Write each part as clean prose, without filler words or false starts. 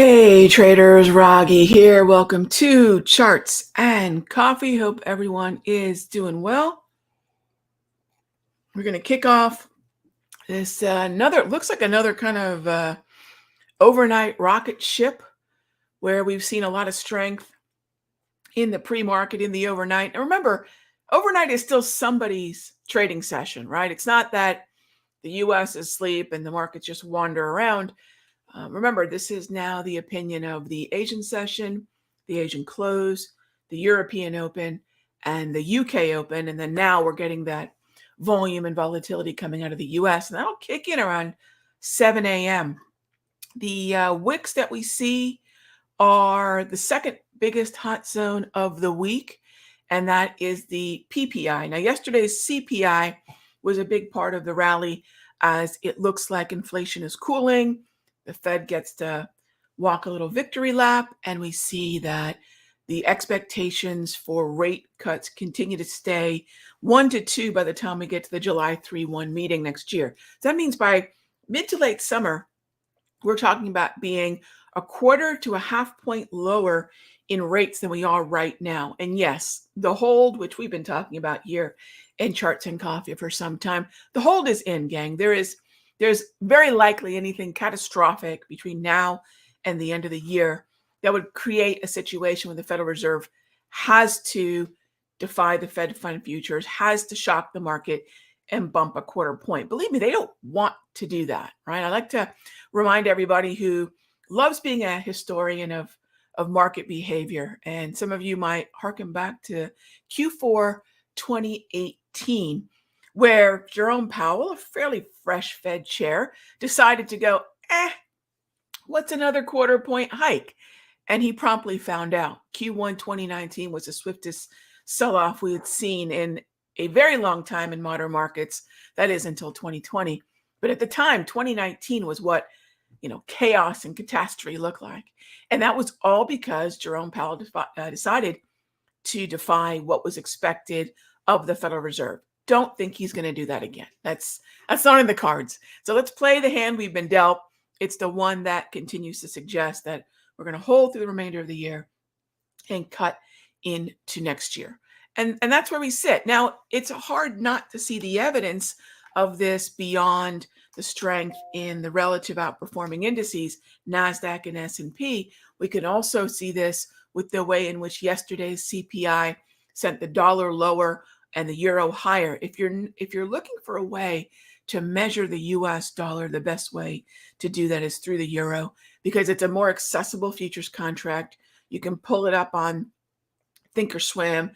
Hey traders, Raghee here. Welcome to Charts and Coffee. Hope everyone is doing well. We're going to kick off this looks like another kind of overnight rocket ship where we've seen a lot of strength in the pre-market, in the overnight. And remember, overnight is still somebody's trading session, right? It's not that the US is asleep and the markets just wander around. Remember, this is now the opinion of the Asian session, the Asian close, the European Open, and the UK Open. And then now we're getting that volume and volatility coming out of the US. And that'll kick in around 7 a.m. The wicks that we see are the second biggest hot zone of the week, and that is the PPI. Now, yesterday's CPI was a big part of the rally as it looks like inflation is cooling. The Fed gets to walk a little victory lap, and we see that the expectations for rate cuts continue to stay 1 to 2 by the time we get to the July 3-1 meeting next year. So that means by mid to late summer, we're talking about being a quarter to a half point lower in rates than we are right now. And yes, the hold, which we've been talking about here in Charts and Coffee for some time, the hold is in, gang. There's very likely anything catastrophic between now and the end of the year that would create a situation where the Federal Reserve has to defy the Fed fund futures, has to shock the market and bump a quarter point. Believe me, they don't want to do that, right? I like to remind everybody who loves being a historian of market behavior. And some of you might harken back to Q4 2018, where Jerome Powell, a fairly fresh Fed chair, decided to go, what's another quarter point hike? And he promptly found out. Q1 2019 was the swiftest sell-off we had seen in a very long time in modern markets. That is until 2020. But at the time, 2019 was what chaos and catastrophe looked like. And that was all because Jerome Powell decided to defy what was expected of the Federal Reserve. Don't think he's going to do that again. That's not in the cards. So let's play the hand we've been dealt. It's the one that continues to suggest that we're going to hold through the remainder of the year and cut into next year. And that's where we sit. Now, it's hard not to see the evidence of this beyond the strength in the relative outperforming indices, NASDAQ and S&P. We can also see this with the way in which yesterday's CPI sent the dollar lower and the euro higher. If you're looking for a way to measure the US dollar, the best way to do that is through the euro, because it's a more accessible futures contract. You can pull it up on Thinkorswim.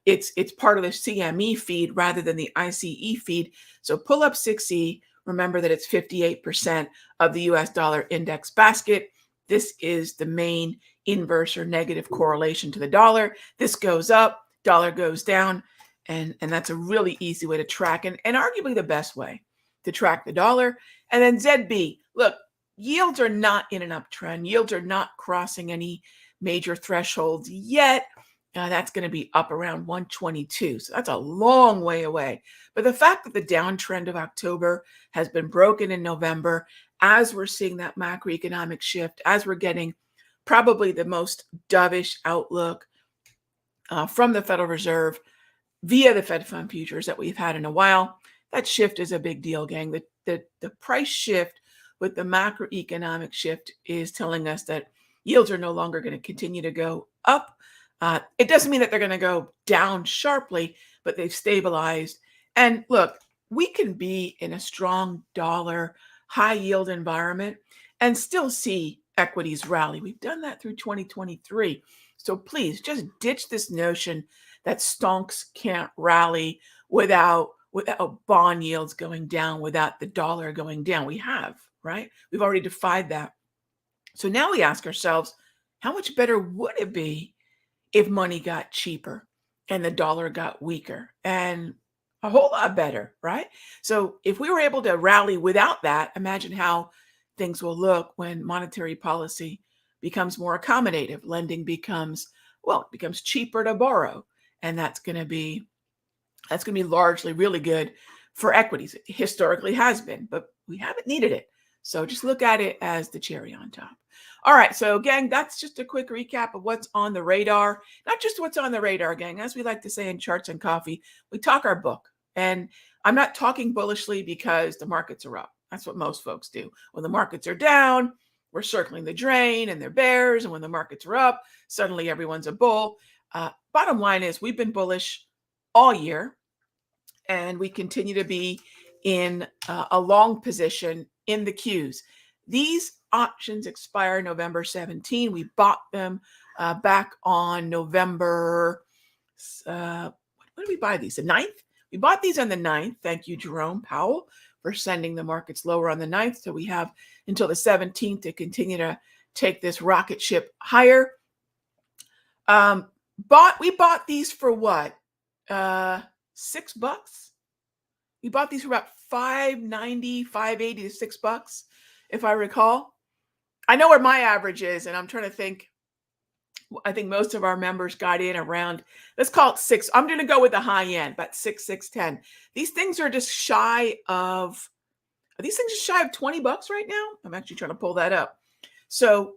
It's part of the CME feed rather than the ICE feed. So pull up 6E. Remember that it's 58% of the US dollar index basket. This is the main inverse or negative correlation to the dollar. This goes up, dollar goes down, and that's a really easy way to track and arguably the best way to track the dollar. And then ZB, look, yields are not in an uptrend. Yields are not crossing any major thresholds yet. That's going to be up around 122. So that's a long way away. But the fact that the downtrend of October has been broken in November, as we're seeing that macroeconomic shift, as we're getting probably the most dovish outlook from the Federal Reserve via the Fed fund futures that we've had in a while, that shift is a big deal, gang. The price shift with the macroeconomic shift is telling us that yields are no longer going to continue to go up. It doesn't mean that they're going to go down sharply, but they've stabilized. And look, we can be in a strong dollar, high yield environment and still see equities rally. We've done that through 2023. So please just ditch this notion that stonks can't rally without bond yields going down, without the dollar going down. We have, right? We've already defied that. So now we ask ourselves, how much better would it be if money got cheaper and the dollar got weaker? And a whole lot better, right? So if we were able to rally without that, imagine how things will look when monetary policy becomes more accommodative. Lending becomes cheaper to borrow. And that's going to be largely really good for equities. It historically has been, but we haven't needed it. So just look at it as the cherry on top. All right, so gang, that's just a quick recap of what's on the radar. Not just what's on the radar, gang. As we like to say in Charts and Coffee, we talk our book. And I'm not talking bullishly because the markets are up. That's what most folks do. When the markets are down, we're circling the drain and they're bears. And when the markets are up, suddenly everyone's a bull. Bottom line is we've been bullish all year, and we continue to be in a long position in the Qs. These options expire November 17. We bought them back on November, when did we buy these? The 9th? We bought these on the 9th. Thank you, Jerome Powell, for sending the markets lower on the 9th. So we have until the 17th to continue to take this rocket ship higher. We bought these for what? $6. We bought these for about $5.90, $5.80 to $6, if I recall. I know where my average is, and I'm trying to think. I think most of our members got in around, let's call it 6. I'm going to go with the high end, about 6.10. These things are just shy of, are these things just shy of $20 right now? I'm actually trying to pull that up. So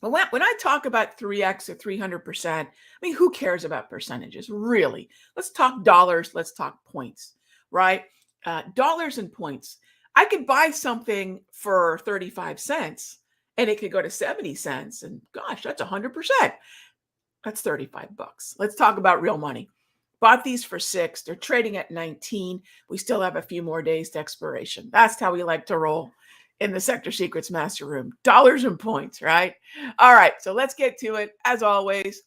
when I talk about 3x or 300%, I mean, who cares about percentages, really? Let's talk dollars. Let's talk points, right? Dollars and points. I could buy something for 35 cents and it could go to 70 cents. And gosh, that's 100%. That's $35. Let's talk about real money. Bought these for 6. They're trading at 19. We still have a few more days to expiration. That's how we like to roll in the Sector Secrets Master Room. Dollars and points, right? All right, so let's get to it. As always,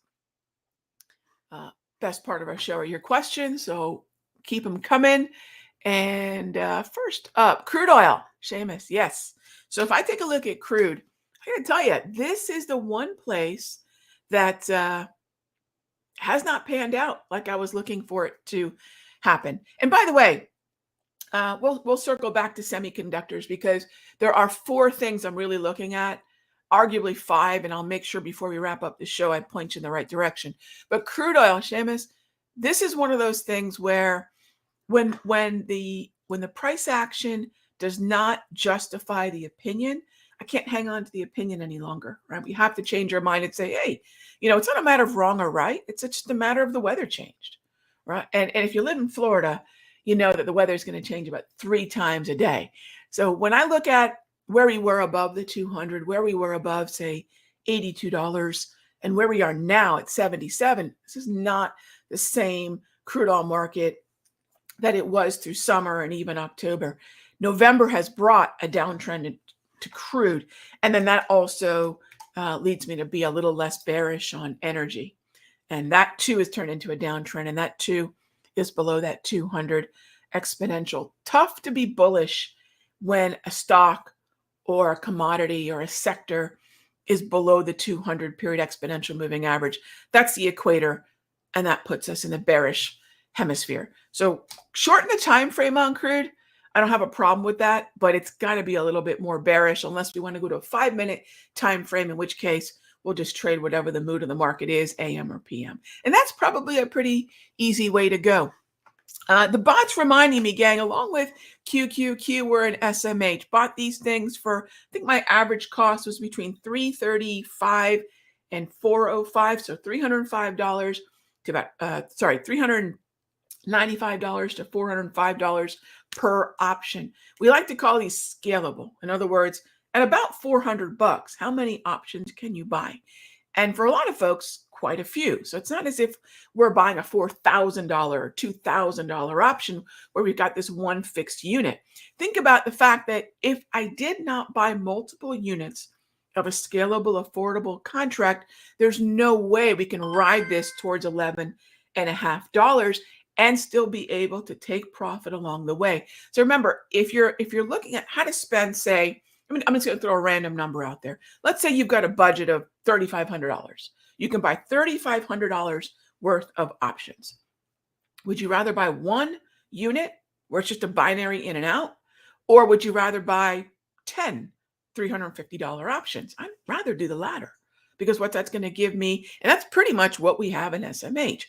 best part of our show are your questions, so keep them coming. And first up, crude oil. Seamus, yes. So if I take a look at crude, I gotta tell you, this is the one place that has not panned out like I was looking for it to happen. And by the way, we'll circle back to semiconductors because there are 4 things I'm really looking at, arguably 5, and I'll make sure before we wrap up the show I point you in the right direction. But crude oil, Seamus, this is one of those things where when the price action does not justify the opinion, I can't hang on to the opinion any longer, right? We have to change our mind and say, hey, it's not a matter of wrong or right. It's just a matter of the weather changed, right? And if you live in Florida, you know that the weather is going to change about 3 times a day. So when I look at where we were above the 200, where we were above, say, $82, and where we are now at 77, this is not the same crude oil market that it was through summer and even October. November has brought a downtrend to crude, and then that also leads me to be a little less bearish on energy. And that too has turned into a downtrend, and that too is below that 200 exponential. Tough to be bullish when a stock or a commodity or a sector is below the 200 period exponential moving average. That's the equator, and that puts us in the bearish hemisphere. So shorten the time frame on crude. I don't have a problem with that, but it's got to be a little bit more bearish unless we want to go to a 5-minute time frame, in which case we'll just trade whatever the mood of the market is, AM or PM. And that's probably a pretty easy way to go. The bots reminding me, gang, along with QQQ, we're an SMH. Bought these things for, I think my average cost was between $335 and $405, so $305 to about, $395 to $405 per option. We like to call these scalable. In other words, at about $400, how many options can you buy? And for a lot of folks, quite a few. So it's not as if we're buying a $4,000 or $2,000 option where we've got this one fixed unit. Think about the fact that if I did not buy multiple units of a scalable, affordable contract, there's no way we can ride this towards $11.50 and still be able to take profit along the way. So remember, if you're looking at how to spend, say, I'm just going to throw a random number out there. Let's say you've got a budget of $3,500. You can buy $3,500 worth of options. Would you rather buy one unit where it's just a binary in and out? Or would you rather buy 10 $350 options? I'd rather do the latter, because what that's going to give me, and that's pretty much what we have in SMH,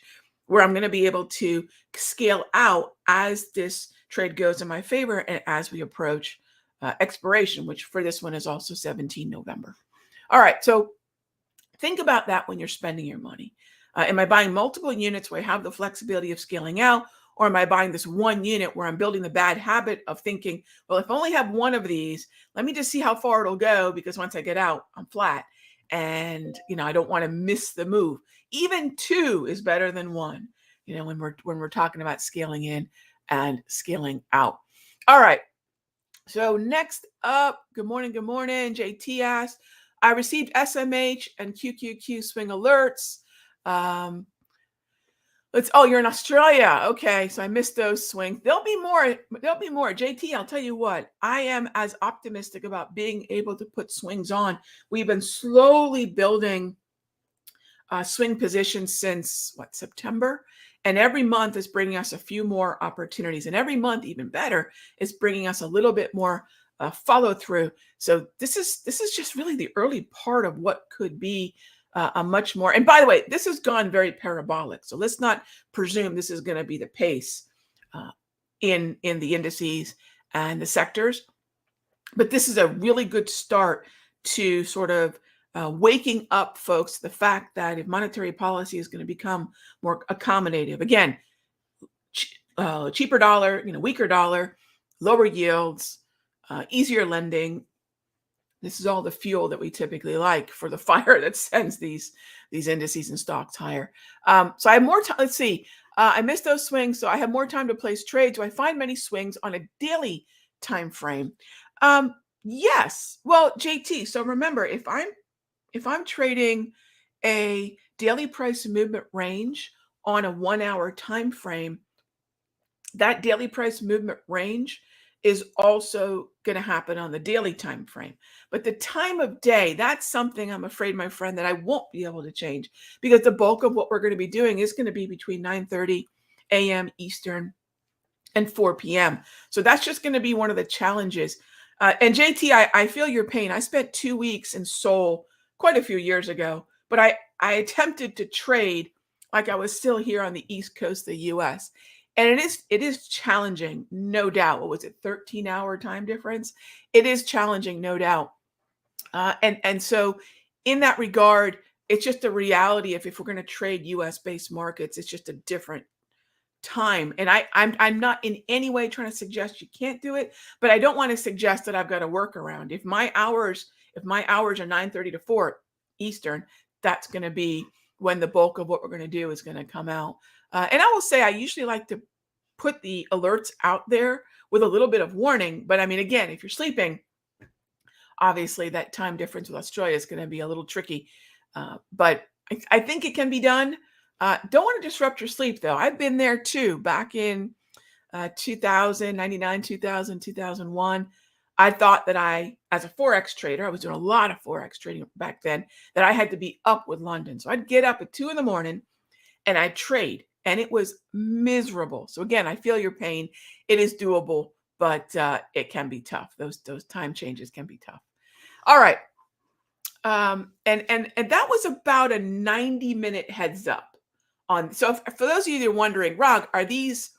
where I'm going to be able to scale out as this trade goes in my favor and as we approach expiration, which for this one is also 17 November. All right, so think about that when you're spending your money. Am I buying multiple units where I have the flexibility of scaling out? Or am I buying this one unit where I'm building the bad habit of thinking, well, if I only have one of these, let me just see how far it'll go, because once I get out, I'm flat. And I don't want to miss the move. Even two is better than one, when we're talking about scaling in and scaling out. All right. So next up, good morning. JT asked, I received SMH and QQQ swing alerts. You're in Australia. Okay, so I missed those swings. There'll be more. JT, I'll tell you what, I am as optimistic about being able to put swings on. We've been slowly building swing positions since September, and every month is bringing us a few more opportunities, and every month, even better, is bringing us a little bit more follow through. So this is just really the early part of what could be a much more. And by the way, this has gone very parabolic, so let's not presume this is going to be the pace in the indices and the sectors. But this is a really good start to sort of waking up folks to the fact that if monetary policy is going to become more accommodative, again, cheaper dollar, weaker dollar, lower yields, easier lending. This is all the fuel that we typically like for the fire that sends these indices and stocks higher. So I have more time. Let's see. I missed those swings, so I have more time to place trades. Do I find many swings on a daily time frame? Yes. Well, JT. So remember, if I'm trading a daily price movement range on a 1 hour time frame, that daily price movement range is also going to happen on the daily time frame. But the time of day, that's something, I'm afraid, my friend, that I won't be able to change, because the bulk of what we're going to be doing is going to be between 9:30 a.m. Eastern and 4 p.m. So that's just going to be one of the challenges. And JT, I feel your pain. I spent 2 weeks in Seoul quite a few years ago, but I attempted to trade like I was still here on the East Coast of the US. And it is challenging, no doubt. What was it, 13-hour time difference? It is challenging, no doubt. And so in that regard, it's just a reality if we're going to trade US based markets, it's just a different time. And I'm not in any way trying to suggest you can't do it, but I don't want to suggest that I've got a workaround. If my hours are 9:30 to 4 Eastern, that's going to be when the bulk of what we're going to do is going to come out. And I will say, I usually like to put the alerts out there with a little bit of warning. But I mean, again, if you're sleeping, obviously that time difference with Australia is going to be a little tricky. But I think it can be done. Don't want to disrupt your sleep, though. I've been there too, back in 2000, 99, 2000, 2001. I thought that as a Forex trader, I was doing a lot of Forex trading back then, that I had to be up with London. So I'd get up at 2 a.m. and I'd trade, and it was miserable. So again, I feel your pain. It is doable, but it can be tough. Those time changes can be tough. All right. And that was about a 90-minute heads up. So for those of you that are wondering, Rag, are these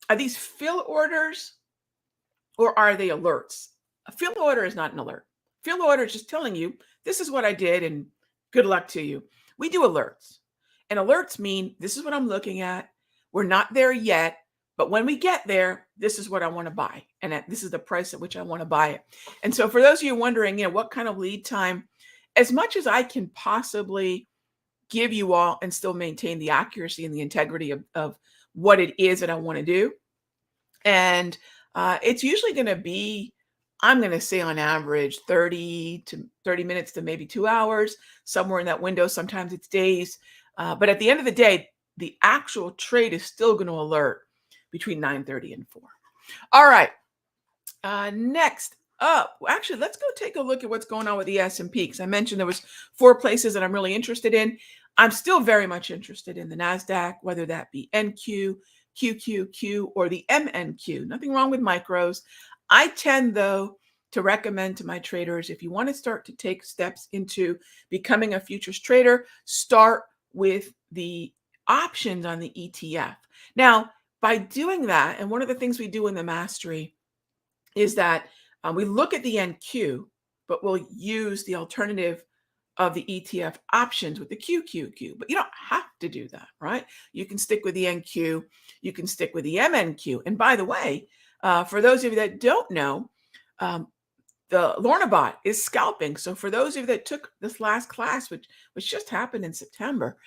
fill orders or are they alerts? A fill order is not an alert. Fill order is just telling you, this is what I did and good luck to you. We do alerts. And alerts mean, this is what I'm looking at. We're not there yet, but when we get there, this is what I want to buy. And this is the price at which I want to buy it. And so for those of you wondering, what kind of lead time, as much as I can possibly give you all and still maintain the accuracy and the integrity of what it is that I want to do. And it's usually going to be, I'm going to say on average, 30 minutes to maybe 2 hours, somewhere in that window. Sometimes it's days. But at the end of the day, the actual trade is still going to alert between 9:30 and 4. All right. Next up, actually, let's go take a look at what's going on with the S&P, because I mentioned there was 4 places that I'm really interested in. I'm still very much interested in the NASDAQ, whether that be NQ, QQQ, or the MNQ. Nothing wrong with micros. I tend, though, to recommend to my traders, if you want to start to take steps into becoming a futures trader, start with the options on the ETF. Now, by doing that, and one of the things we do in the mastery is that We look at the NQ, but we'll use the alternative of the ETF options with the QQQ. But you don't have to do that, right? You can stick with the NQ. You can stick with the MNQ. And by the way, for those of you that don't know, um, the Lorna bot is scalping. So for those of you that took this last class, which just happened in September,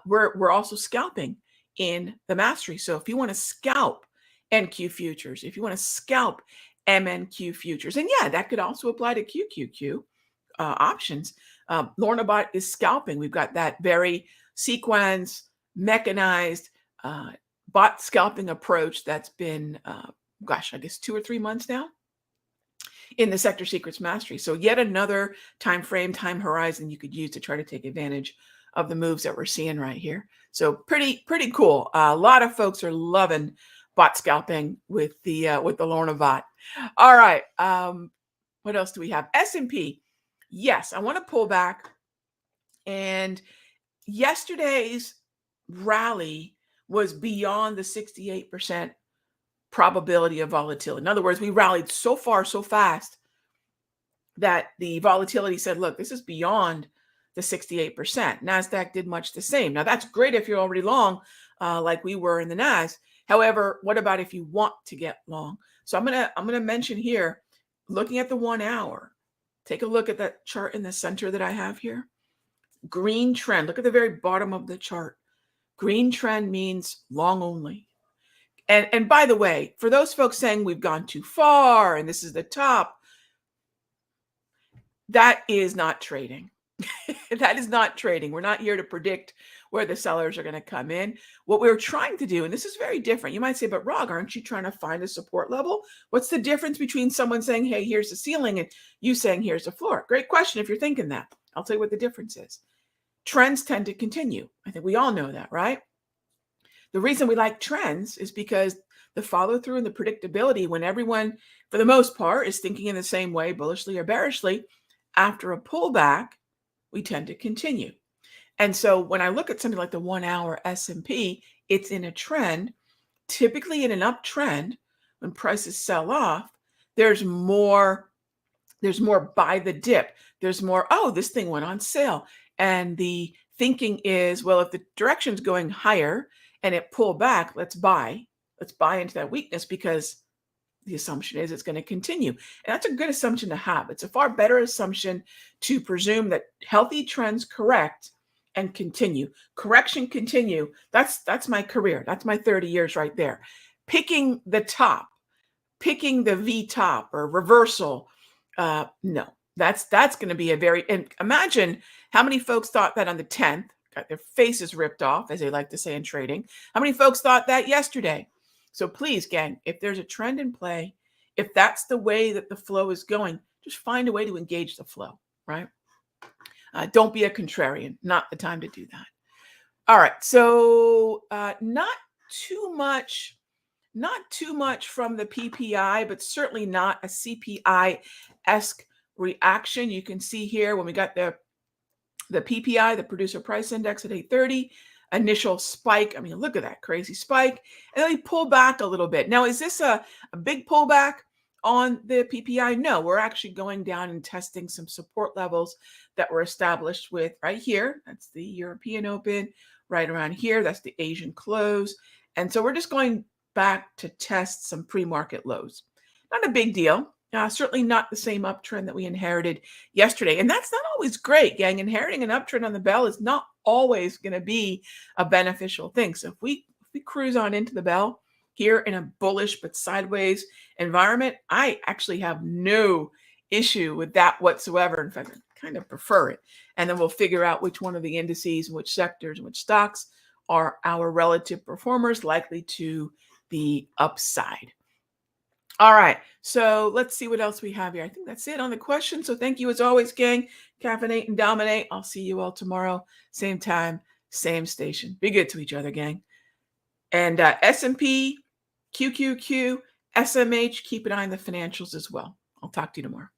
we're also scalping in the mastery. So if you want to scalp NQ futures, if you want to scalp MNQ futures, and yeah, that could also apply to QQQ options. Lorna bot is scalping. We've got that very sequence, mechanized bot scalping approach that's been, gosh, I guess 2 or 3 months now in the Sector Secrets Mastery. So yet another time frame, time horizon you could use to try to take advantage of the moves that we're seeing right here. So pretty cool. A lot of folks are loving bot scalping with the Lorna bot. All right. What else do we have? S&P. Yes, I want to pull back. And yesterday's rally was beyond the 68% probability of volatility. In other words, we rallied so far, so fast that the volatility said, look, this is beyond the 68%. NASDAQ did much the same. Now, that's great if you're already long, like we were in the NAS. However, what about if you want to get long? So I'm gonna mention here, looking at the 1 hour, take a look at that chart in the center that I have here. Green trend. Look at the very bottom of the chart. Green trend means long only. And by the way, for those folks saying we've gone too far and this is the top, that is not trading. That is not trading. We're not here to predict where the sellers are going to come in. What we're trying to do, and this is very different. You might say, but Rog, aren't you trying to find a support level? What's the difference between someone saying, hey, here's the ceiling, and you saying, here's the floor? Great question if you're thinking that. I'll tell you what the difference is. Trends tend to continue. I think we all know that, right? The reason we like trends is because the follow through and the predictability, when everyone, for the most part, is thinking in the same way, bullishly or bearishly, after a pullback, we tend to continue. And so when I look at something like the 1 hour S&P, it's in a trend. Typically in an uptrend, when prices sell off, there's more buy the dip. There's more, oh, this thing went on sale. And the thinking is, well, if the direction's going higher and it pulled back, let's buy into that weakness because the assumption is it's going to continue. And that's a good assumption to have. It's a far better assumption to presume that healthy trends correct and continue. Correction continue. That's my career. That's my 30 years right there. Picking the top, picking the V top or reversal. No, that's going to be a very, and imagine how many folks thought that on the 10th, got their faces ripped off, as they like to say in trading. How many folks thought that yesterday? So please, gang, if there's a trend in play, if that's the way that the flow is going, just find a way to engage the flow, right? Don't be a contrarian. Not the time to do that. All right. So not too much from the PPI, but certainly not a CPI-esque reaction. You can see here when we got the PPI, the producer price index at 830, initial spike. I mean, look at that crazy spike. And then we pull back a little bit. Now, is this a big pullback on the PPI? No, we're actually going down and testing some support levels that were established with right here. That's the European Open. Right around here, that's the Asian close. And so we're just going back to test some pre-market lows. Not a big deal. Certainly not the same uptrend that we inherited yesterday. And that's not always great, gang. Inheriting an uptrend on the bell is not always going to be a beneficial thing. So if we cruise on into the bell here in a bullish but sideways environment, I actually have no issue with that whatsoever. In fact, I kind of prefer it. And then we'll figure out which one of the indices and which sectors and which stocks are our relative performers likely to the upside. All right, so let's see what else we have here. I think that's it on the question. So thank you as always, gang. Caffeinate and dominate. I'll see you all tomorrow. Same time, same station. Be good to each other, gang. And S&P, QQQ, SMH, keep an eye on the financials as well. I'll talk to you tomorrow.